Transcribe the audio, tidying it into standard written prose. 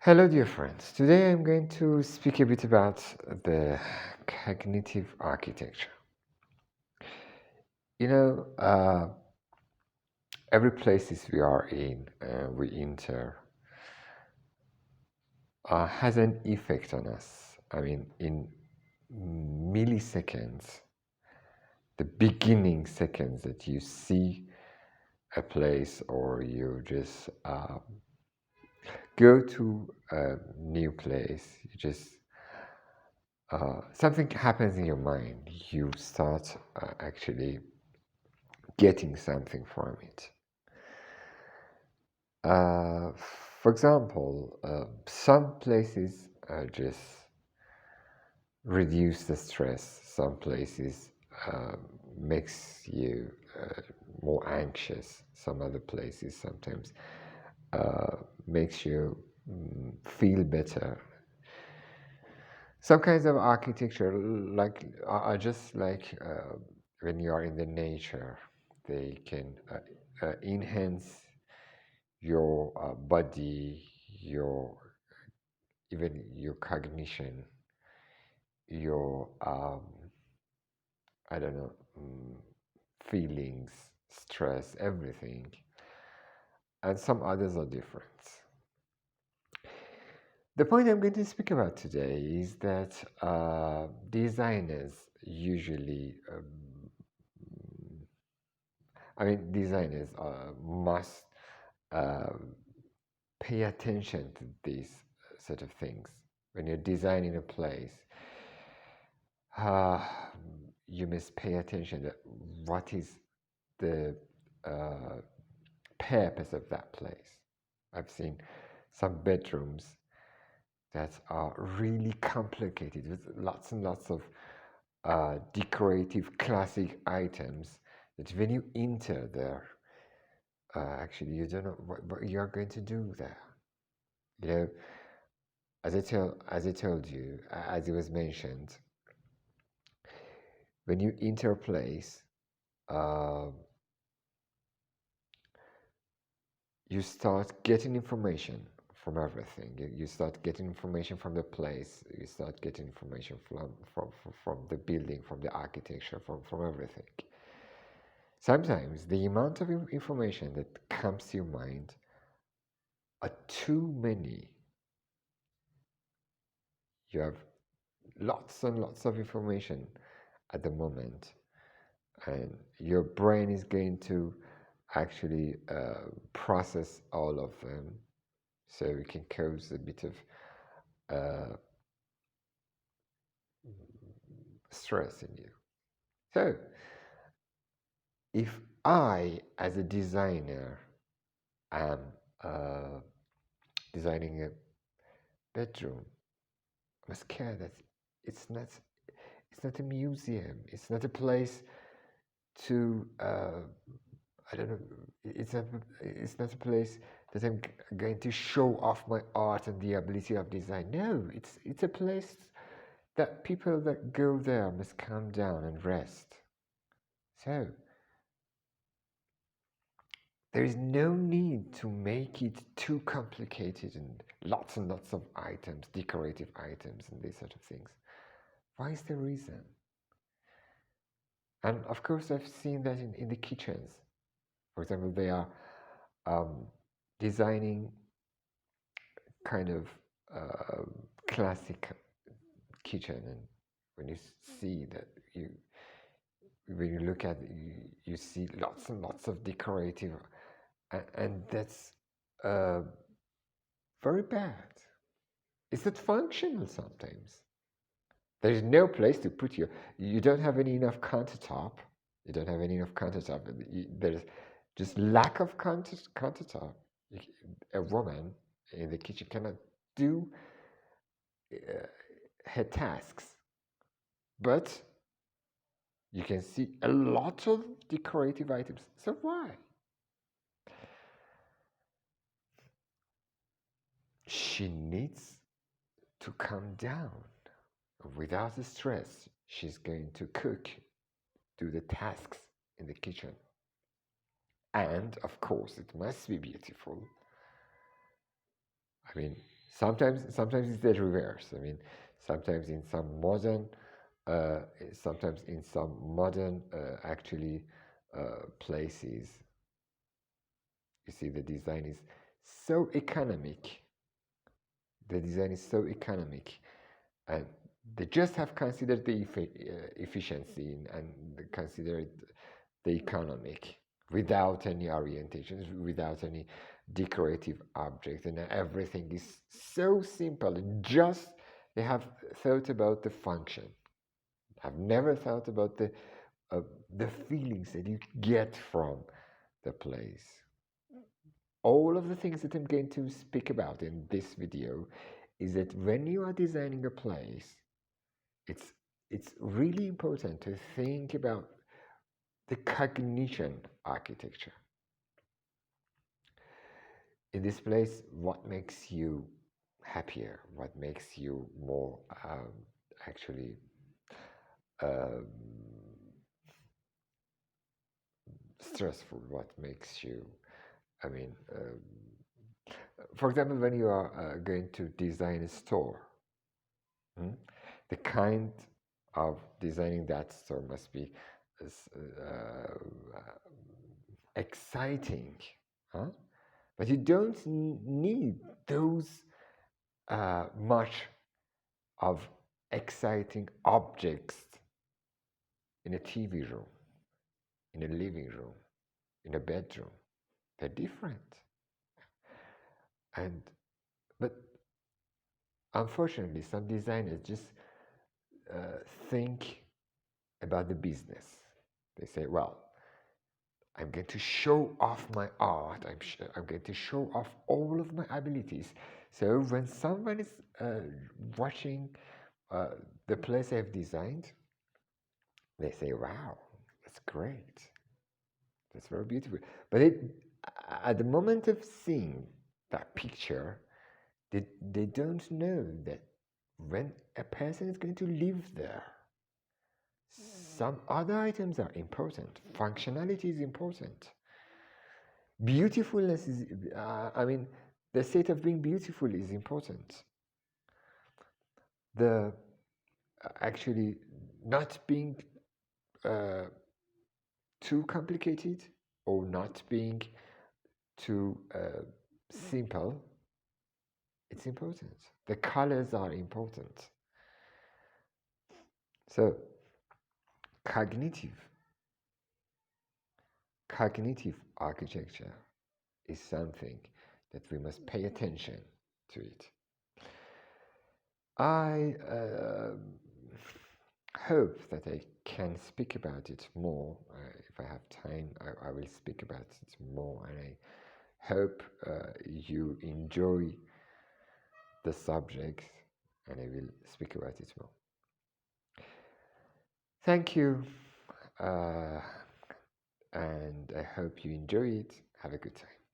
Hello, dear friends. Today I'm going to speak a bit about the cognitive architecture. You know, every places we are in, we enter, has an effect on us. I mean, in milliseconds, the beginning seconds that you see a place or you just go to a new place, you just something happens in your mind. You start actually getting something from it. Uh, for example, some places just reduce the stress. Some places makes you more anxious. Some other places sometimes makes you feel better. Some kinds of architecture, like are just like when you are in the nature, they can enhance your body, your even your cognition, your I don't know, feelings, stress, everything, and some others are different. The point I'm going to speak about today is that designers usually, designers must uh, pay attention to these sort of things. When you're designing a place, uh, you must pay attention to what is the uh, purpose of that place. I've seen some bedrooms that are really complicated with lots and lots of decorative classic items that when you enter there, actually you don't know what you're going to do there. You know, as I told you, as it was mentioned, when you enter a place, uh, you start getting information from everything. You start getting information from the place. You start getting information from the building, from the architecture, from everything. Sometimes the amount of information that comes to your mind are too many. You have lots and lots of information at the moment, and your brain is going to actually process all of them, so it can cause a bit of uh, stress in you. So, if I, as a designer, am uh, designing a bedroom, I'm scared that it's not it's not a museum. It's not a place to I don't know. It's not a place that I'm going to show off my art and the ability of design. No, it's a place that people that go there must calm down and rest. So there is no need to make it too complicated and lots of items, decorative items, and these sort of things. Why is the reason? And of course, I've seen that in the kitchens. For example, they are um, designing kind of uh, classic kitchen, and when you see that when you look at it, you see lots and lots of decorative, and that's uh, very bad. It's not functional sometimes. There is no place to put you don't have any enough countertop. You don't have any enough countertop. There's just lack of countertop. A woman in the kitchen cannot do uh, her tasks, but you can see a lot of decorative items. So why? She needs to calm down. Without the stress, she's going to cook, do the tasks in the kitchen. And of course, it must be beautiful. I mean, Sometimes it's the reverse. I mean, sometimes in some modern, uh, sometimes in some modern actually places, you see the design is so economic. The design is so economic, and they just have considered the efficiency and considered the economic without any orientations, without any decorative objects, and everything is so simple. And just they have thought about the function. I've never thought about uh, the feelings that you get from the place. All of the things that I'm going to speak about in this video is that when you are designing a place, it's it's really important to think about the cognition architecture. In this place, what makes you happier? What makes you more actually um, stressful? What makes you, I mean, for example, when you are going to design a store, hmm, the kind of designing that store must be exciting, huh? But you don't need those much of exciting objects in a TV room, in a living room, in a bedroom. They're different. And but unfortunately, some designers just think about the business. They say, well, I'm going to show off my art. I'm going to show off all of my abilities. So when someone is watching uh, the place I've designed, they say, wow, that's great. That's very beautiful. But at the moment of seeing that picture, they don't know that when a person is going to live there, some other items are important. Functionality is important. Beautifulness is, I mean, the state of being beautiful is important. The actually not being uh, too complicated or not being too simple, it's important. The colors are important. So cognitive cognitive architecture is something that we must pay attention to it. I hope that I can speak about it more. If I have time, I will speak about it more, and I hope you enjoy the subject, and I will speak about it more. Thank you, and I hope you enjoy it. Have a good time.